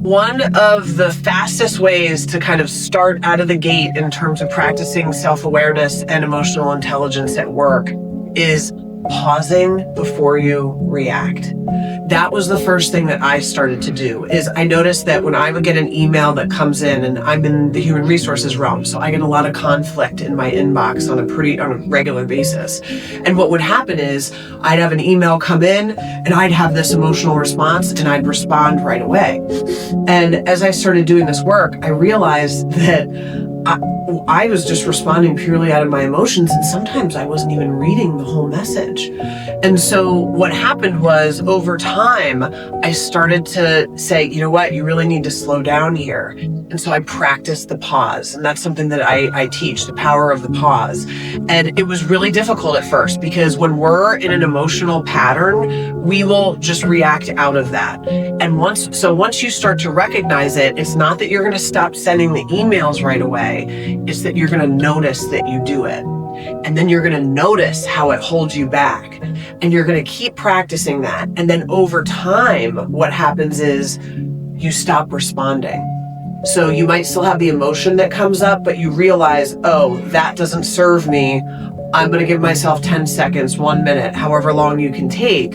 One of the fastest ways to kind of start out of the gate in terms of practicing self-awareness and emotional intelligence at work is pausing before you react. That was the first thing that I started to do. Is I noticed that when I would get an email that comes in, and I'm in the human resources realm, so I get a lot of conflict in my inbox on a regular basis. And what would happen is I'd have an email come in and I'd have this emotional response and I'd respond right away. And as I started doing this work, I realized that I was just responding purely out of my emotions, and sometimes I wasn't even reading the whole message. And so what happened was, over time, I started to say, you know what, you really need to slow down here. And so I practiced the pause, and that's something that I teach, the power of the pause. And it was really difficult at first, because when we're in an emotional pattern, we will just react out of that. And once you start to recognize it, it's not that you're going to stop sending the emails right away. It's that you're going to notice that you do it. And then you're going to notice how it holds you back. And you're going to keep practicing that. And then over time, what happens is you stop responding. So you might still have the emotion that comes up, but you realize, oh, that doesn't serve me. I'm going to give myself 10 seconds, 1 minute, however long you can take.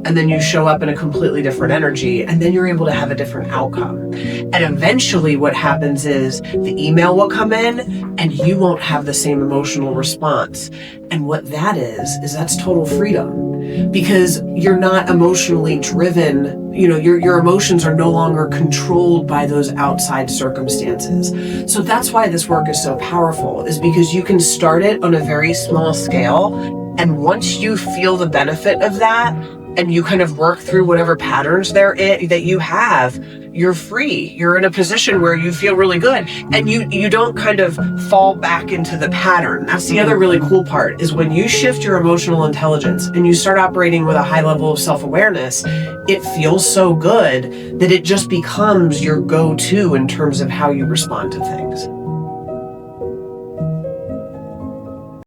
And then you show up in a completely different energy, and then you're able to have a different outcome. And eventually what happens is the email will come in and you won't have the same emotional response. And what that is that's total freedom, because you're not emotionally driven. You know, your emotions are no longer controlled by those outside circumstances. So that's why this work is so powerful, is because you can start it on a very small scale. And once you feel the benefit of that, and you kind of work through whatever patterns that you have, you're free. You're in a position where you feel really good, and you don't kind of fall back into the pattern. That's the other really cool part, is when you shift your emotional intelligence and you start operating with a high level of self-awareness, it feels so good that it just becomes your go-to in terms of how you respond to things.